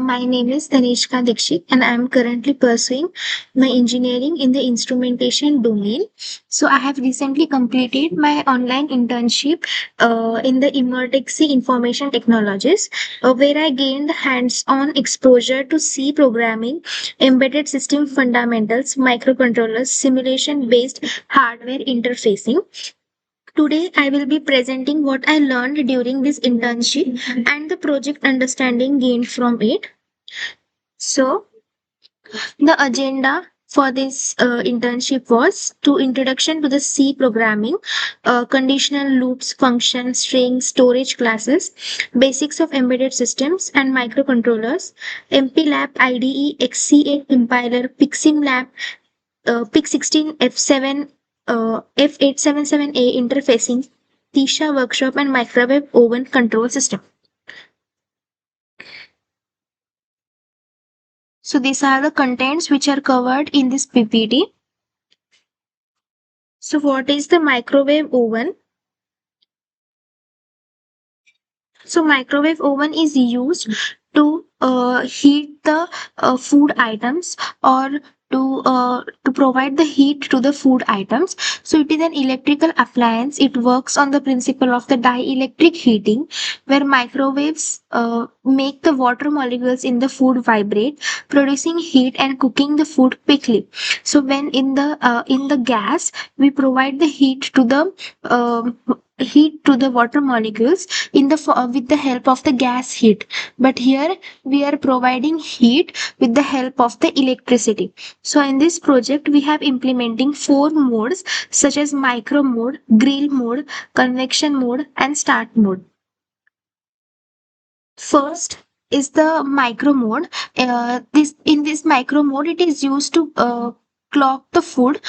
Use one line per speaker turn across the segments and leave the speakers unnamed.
My name is Tanishka Dikshit, and I am currently pursuing my engineering in the instrumentation domain. So, I have recently completed my online internship in the Emertxe Information Technologies, where I gained hands on exposure to C programming, embedded system fundamentals, microcontrollers, simulation based hardware interfacing. Today, I will be presenting what I learned during this internship and the project understanding gained from it. So, the agenda for this internship was to introduction to the C programming, conditional loops, functions, strings, storage classes, basics of embedded systems and microcontrollers, MPLab, IDE, XC8 compiler, Picsimlab, PIC16 F7, F877A interfacing, Tisha workshop and microwave oven control system. So these are the contents which are covered in this PPT. So what is the microwave oven? So microwave oven is used to heat the food items or to provide the heat to the food items. So it is an electrical appliance. It works on the principle of the dielectric heating, where microwaves make the water molecules in the food vibrate, producing heat and cooking the food quickly. So when in the gas, we provide the heat to the water molecules with the help of the gas heat, but here we are providing heat with the help of the electricity. So in this project we have implementing four modes such as micro mode, grill mode, convection mode and start mode. First is the micro mode. This in this micro mode, it is used to cook the food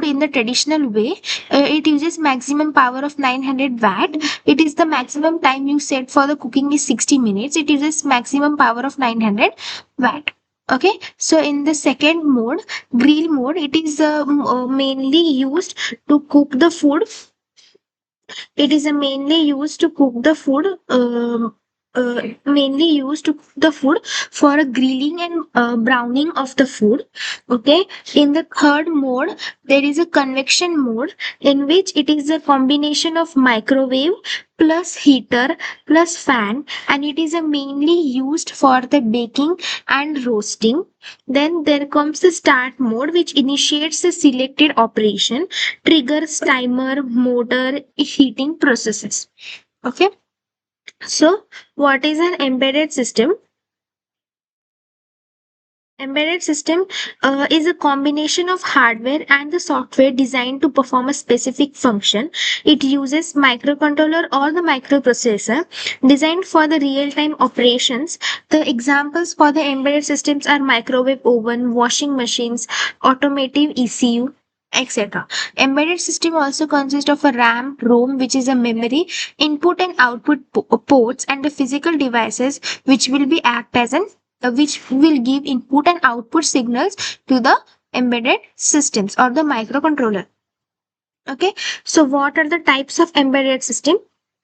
in the traditional way. It uses maximum power of 900 watt. It is the maximum time you set for the cooking is 60 minutes. It uses maximum power of 900 watt. Okay, so in the second mode, grill mode, it is mainly used to cook the food. It is mainly used to cook the food. Mainly used to cook the food for a grilling and browning of the food. Okay, in the third mode, there is a convection mode in which it is a combination of microwave plus heater plus fan, and it is mainly used for the baking and roasting. Then there comes the start mode, which initiates the selected operation, triggers timer, motor, heating processes. Okay, so what is an embedded system? Embedded system is a combination of hardware and the software designed to perform a specific function. It uses microcontroller or the microprocessor designed for the real-time operations. The examples for the embedded systems are microwave oven, washing machines, automotive ECU, etc. Embedded system also consists of a RAM, ROM, which is a memory, input and output ports, and the physical devices which will be act as an which will give input and output signals to the embedded systems or the microcontroller. Okay, so what are the types of embedded system?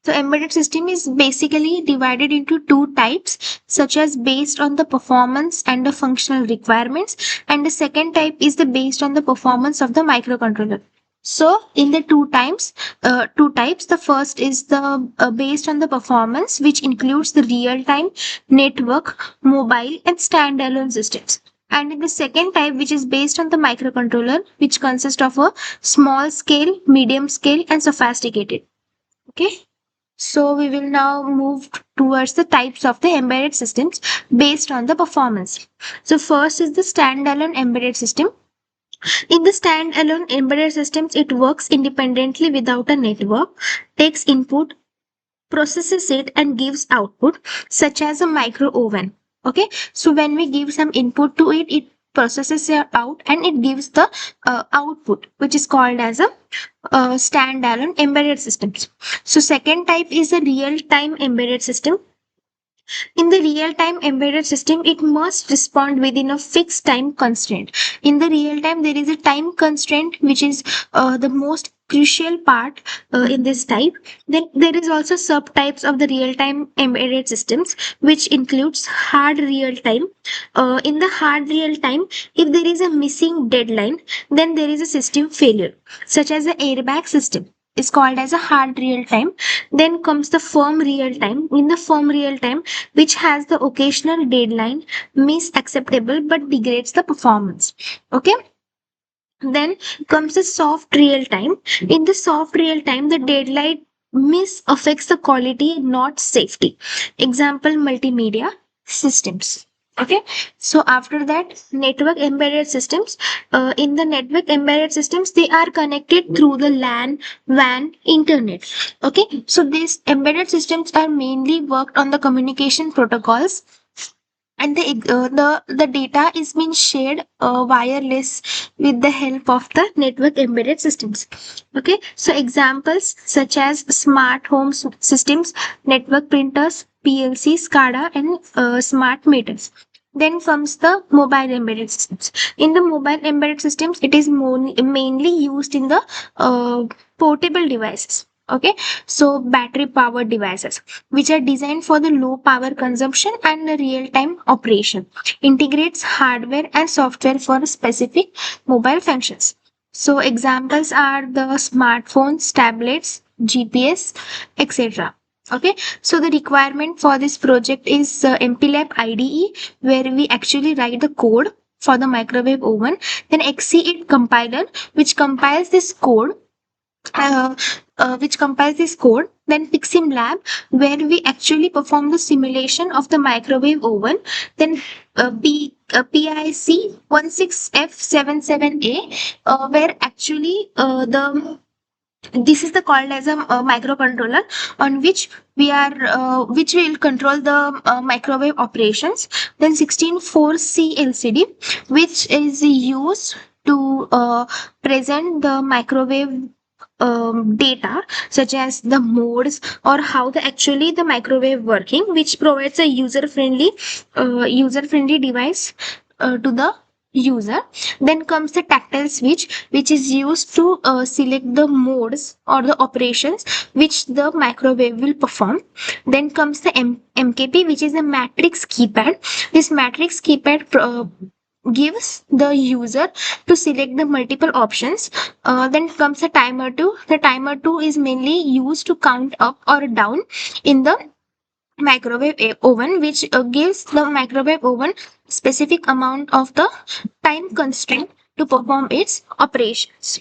So embedded system is basically divided into two types, such as based on the performance and the functional requirements, and the second type is the based on the performance of the microcontroller. So in the two types, the first is the based on the performance, which includes the real-time, network, mobile, and standalone systems. And in the second type, which is based on the microcontroller, which consists of a small scale, medium scale, and sophisticated. Okay. So we will now move towards the types of the embedded systems based on the performance. So first is the standalone embedded system. In the standalone embedded systems, it works independently without a network, takes input, processes it, and gives output, such as a micro oven. Okay, so when we give some input to it, it processes it out and it gives the output, which is called as a standalone embedded systems. So second type is a real-time embedded system. In the real-time embedded system, it must respond within a fixed time constraint. In the real time, there is a time constraint which is the most crucial part in this type. Then there is also subtypes of the real-time embedded systems, which includes hard real-time. In the hard real-time, if there is a missing deadline, then there is a system failure, such as the airbag system is called as a hard real time. Then comes the firm real time. In the firm real time, which has the occasional deadline miss acceptable but degrades the performance. Okay. Then comes the soft real time. In the soft real time, the deadline miss affects the quality, not safety. Example, multimedia systems. Okay, so after that, network embedded systems. In the network embedded systems, they are connected through the LAN, WAN, internet. Okay, so these embedded systems are mainly worked on the communication protocols, and the data is being shared wireless with the help of the network embedded systems. Okay, so examples such as smart home systems, network printers, PLC, SCADA, and smart meters. Then comes the mobile embedded systems. In the mobile embedded systems, it is mainly used in the portable devices. Okay, so battery powered devices which are designed for the low power consumption and the real time operation, integrates hardware and software for specific mobile functions. So examples are the smartphones, tablets, GPS, etc. Okay, so the requirement for this project is MPLAB IDE, where we actually write the code for the microwave oven, then XC8 compiler, which compiles this code, uh, then Picsimlab, where we actually perform the simulation of the microwave oven, then PIC 16F77A, where actually the this is the called as a microcontroller on which we are which will control the microwave operations. Then 164C LCD, which is used to present the microwave data, such as the modes or how the actually the microwave working, which provides a user friendly device to the user. Then comes the tactile switch, which is used to select the modes or the operations which the microwave will perform. Then comes the MKP, which is a matrix keypad. This matrix keypad gives the user to select the multiple options. Then comes the timer 2. The timer 2 is mainly used to count up or down in the microwave oven, which gives the microwave oven specific amount of the time constraint to perform its operations.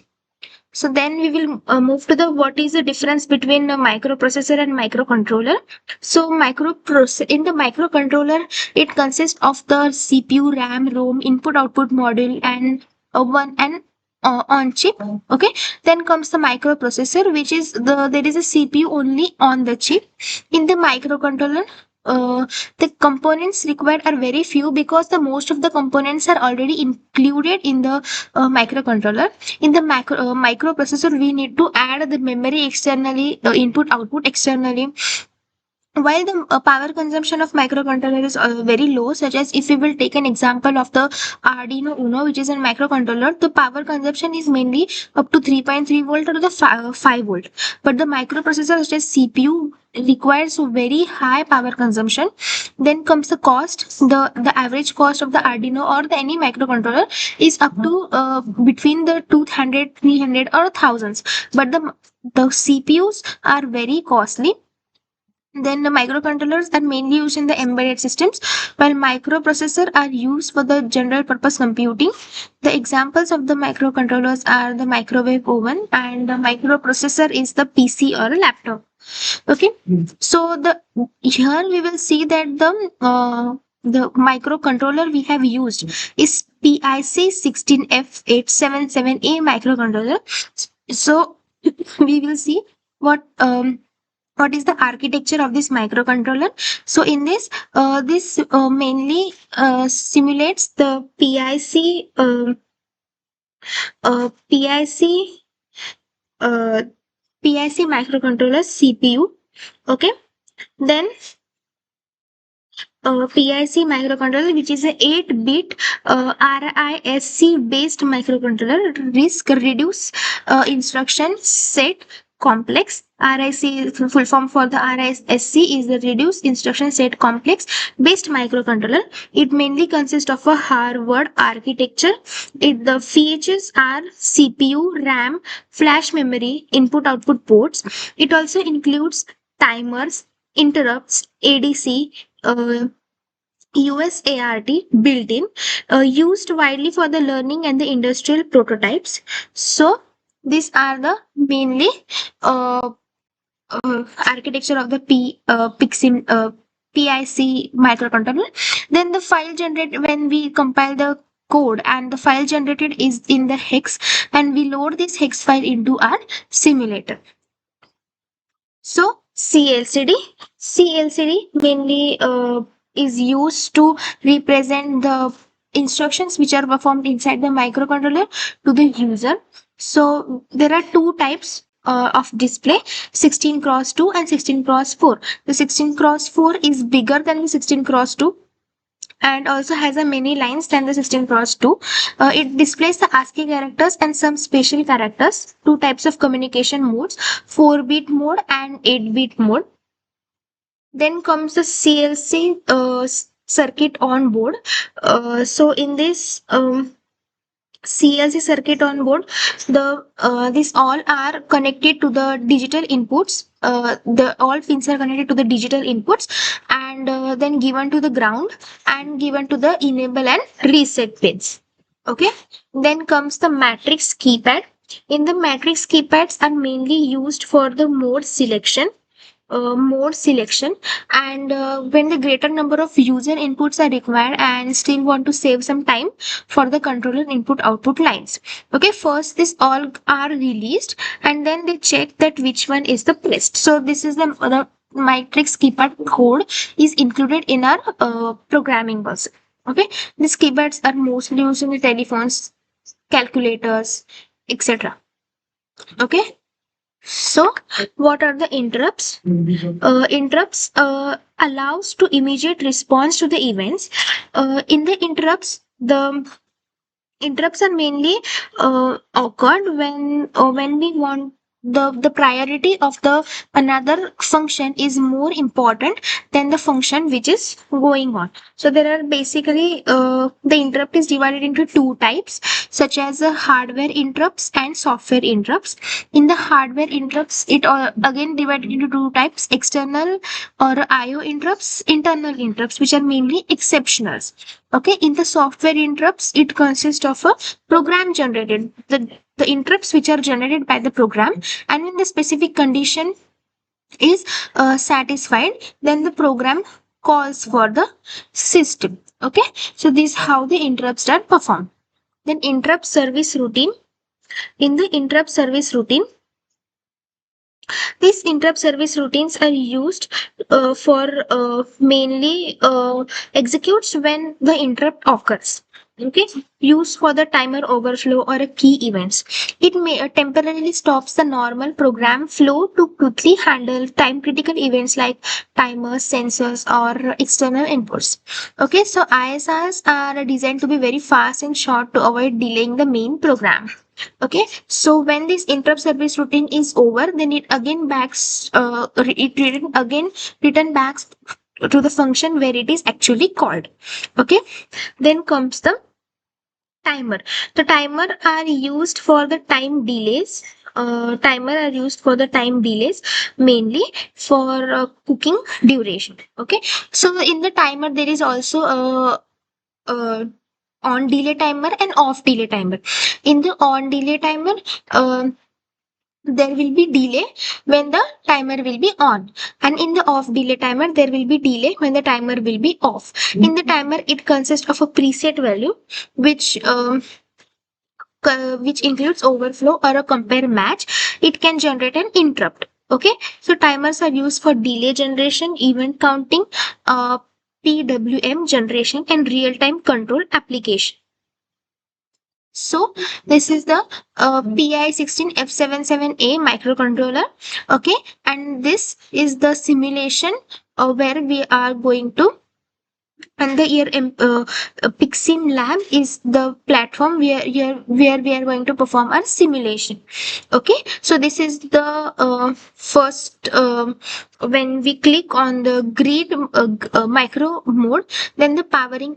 So then we will move to the what is the difference between a microprocessor and microcontroller. So in the microcontroller, it consists of the CPU, RAM, ROM, input output module, and one and on chip. Okay, then comes the microprocessor, which is there is a CPU only on the chip. In the microcontroller, the components required are very few because the most of the components are already included in the microcontroller. In the microprocessor, we need to add the memory externally, input output externally. While the power consumption of microcontroller is very low, such as if we will take an example of the Arduino Uno, which is a microcontroller, the power consumption is mainly up to 3.3 volt or the 5 volt. But the microprocessor, such as CPU, requires very high power consumption. Then comes the cost. The average cost of the Arduino or the any microcontroller is up to between the 200, 300 or thousands. But the CPUs are very costly. Then the microcontrollers are mainly used in the embedded systems, while microprocessors are used for the general purpose computing. The examples of the microcontrollers are the microwave oven, and the microprocessor is the PC or a laptop. Okay, so the here we will see that the microcontroller we have used is PIC 16F877A microcontroller. So we will see what what is the architecture of this microcontroller. So in this this mainly simulates the PIC uh, PIC microcontroller CPU. Okay, then PIC microcontroller, which is a 8-bit RISC based microcontroller. Risk reduce instruction set complex. RIC full form for the RISC is the reduced instruction set complex based microcontroller. It mainly consists of a Harvard architecture. The features are CPU, RAM, flash memory, input output ports. It also includes timers, interrupts, ADC, USART built in, used widely for the learning and the industrial prototypes. So these are the mainly uh, architecture of the PIC microcontroller. Then the file generated, when we compile the code and the file generated is in the hex, and we load this hex file into our simulator. So CLCD mainly is used to represent the instructions which are performed inside the microcontroller to the user. So there are two types of display, 16 cross 2 and 16 cross 4. The 16 cross 4 is bigger than the 16 cross 2 and also has a many lines than the 16 cross 2. It displays the ASCII characters and some special characters, two types of communication modes, 4-bit mode and 8-bit mode. Then comes the CLC circuit on board. So in this CLC circuit on board, the these all are connected to the digital inputs. The all pins are connected to the digital inputs and then given to the ground and given to the enable and reset pins. Okay. Then comes the matrix keypad. In the matrix keypads are mainly used for the mode selection, and when the greater number of user inputs are required and still want to save some time for the controller input output lines. Okay, first this all are released and then they check that which one is the pressed. So this is the matrix keypad code is included in our programming also. Okay, these keypads are mostly used in the telephones, calculators, etc. Okay. So, what are the interrupts? Interrupts allows to immediate response to the events. In the the interrupts are mainly occurred when we want the priority of the another function is more important than the function which is going on. So there are basically the interrupt is divided into two types, such as hardware interrupts and software interrupts. In the hardware interrupts, it again divided into two types: external or IO interrupts, internal interrupts, which are mainly exceptionals. Okay, in the software interrupts, it consists of a program generated, the interrupts which are generated by the program, and when the specific condition is satisfied, then the program calls for the system. Okay, so this is how the interrupts are performed. Then interrupt service routine. In the interrupt service routine, these interrupt service routines are used for mainly executes when the interrupt occurs. Okay, used for the timer overflow or a key events. It may temporarily stops the normal program flow to quickly handle time critical events like timers, sensors, or external inputs. Okay, so ISRs are designed to be very fast and short to avoid delaying the main program. Okay, so when this interrupt service routine is over, then it again backs again return back to the function where it is actually called. Okay, then comes the timer. The timer are used for the time delays. Timer are used for the time delays, mainly for cooking duration. Okay, so in the timer there is also a on delay timer and off delay timer. In the on delay timer, there will be delay when the timer will be on, and in the off delay timer there will be delay when the timer will be off. In the timer, it consists of a preset value which includes overflow or a compare match. It can generate an interrupt. Okay, so timers are used for delay generation, event counting, PWM generation, and real-time control application. So this is the PI16F77A microcontroller. Okay, and this is the simulation where we are going to And the Picsimlab is the platform where we are going to perform our simulation. Okay, so this is the first when we click on the grid micro mode, then the powering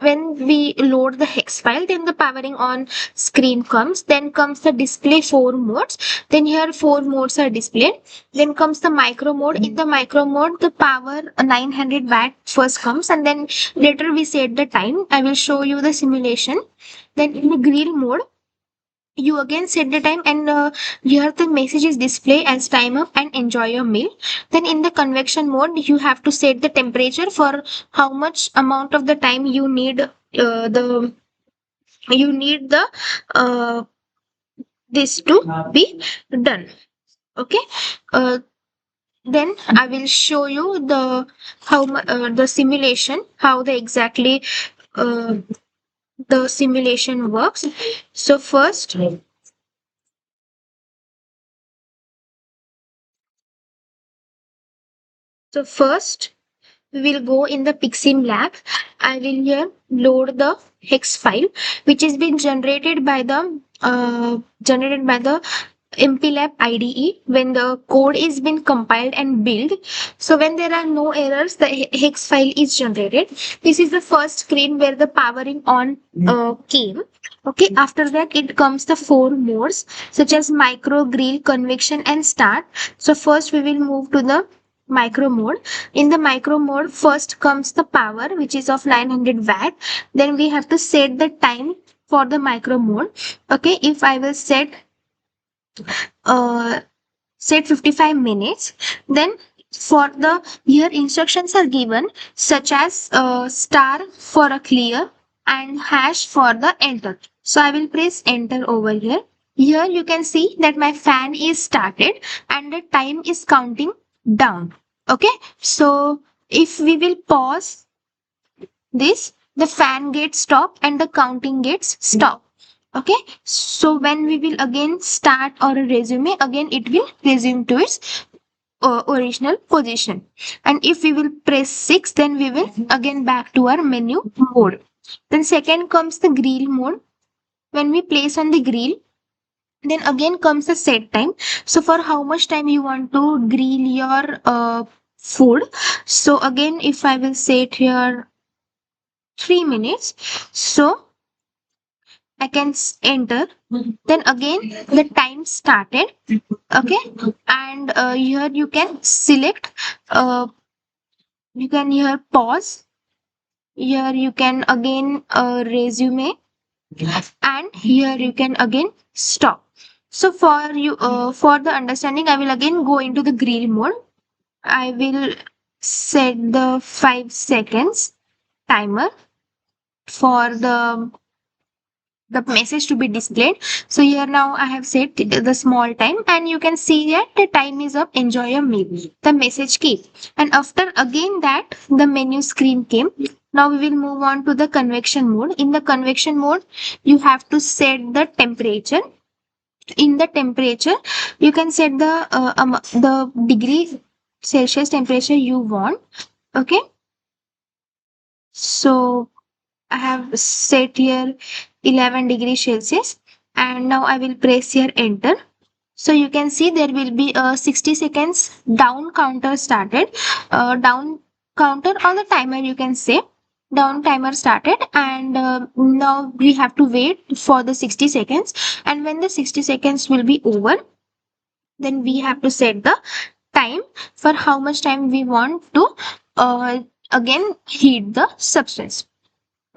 when we load the hex file, then the powering on screen comes, then comes the display four modes, then here four modes are displayed, then comes the micro mode. In the micro mode, the power 900 watt first comes, and then later we set the time. I will show you the simulation. Then in the grill mode, you again set the time, and here the message is display as time up and enjoy your meal. Then in the convection mode, you have to set the temperature for how much amount of the time the you need the uh, this to be done. Okay, uh, then I will show you the simulation, how the exactly uh, the simulation works. So first we will go in the Picsimlab. I will here load the hex file, which has been generated by the MPLAB IDE when the code is been compiled and built. So when there are no errors, the hex file is generated. This is the first screen where the powering on came. Okay, after that it comes the four modes such as micro, grill, convection, and start. So first we will move to the micro mode. In the micro mode, first comes the power, which is of 900 watt. Then we have to set the time for the micro mode. Okay, if I will uh, set 55 minutes, then for the here instructions are given such as star for a clear and hash for the enter. So I will press enter over here. Here you can see that my fan is started and the time is counting down. Okay, so if we will pause this, the fan gets stopped and the counting gets stopped. Okay, so when we will again start or resume, again it will resume to its original position. And if we will press 6, then we will again back to our menu mode. Then second comes the grill mode. When we place on the grill, then again comes the set time. So for how much time you want to grill your food. So again, if I will set here 3 minutes, so I can enter. Then again the time started. Okay, and here you can select. You can here pause. Here you can again resume, and here you can again stop. So for the understanding, I will again go into the grill mode. I will set the 5 seconds timer for the message to be displayed. So here now I have set the small time, and you can see that the time is up, enjoy your meal. The message came, and after again that the menu screen came. Now we will move on to the convection mode. In the convection mode, you have to set the temperature. In the temperature, you can set the degree Celsius temperature you want. Okay, so I have set here 11 degrees Celsius, and now I will press here enter. So you can see there will be a 60 seconds down counter started. Down counter on the timer, you can say down timer started, and now we have to wait for the 60 seconds. And when the 60 seconds will be over, then we have to set the time for how much time we want to uh, again heat the substance.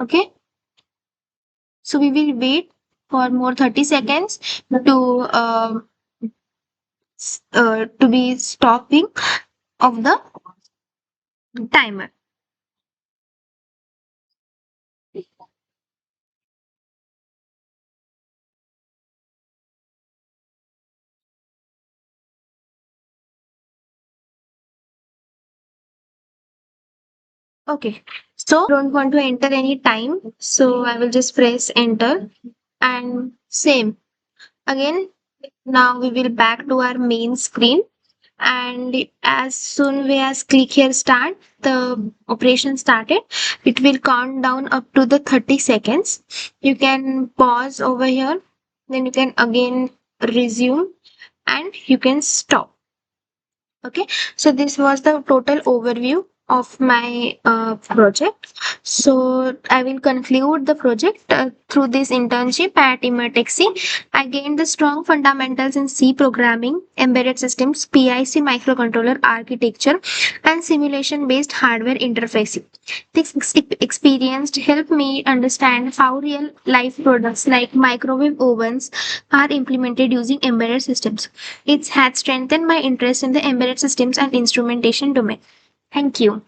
Okay, so we will wait for more 30 seconds to be stopping of the timer. Okay, so don't want to enter any time, so I will just press enter, and same again. Now we will back to our main screen, and as soon we as click here start, the operation started. It will count down up to the 30 seconds. You can pause over here, then you can again resume, and you can stop. Okay, so this was the total overview of my project. So I will conclude the project through this internship at Emertxe. I gained the strong fundamentals in C programming, embedded systems, PIC microcontroller architecture, and simulation based hardware interfacing. This experience helped me understand how real life products like microwave ovens are implemented using embedded systems. It has strengthened my interest in the embedded systems and instrumentation domain. Thank you.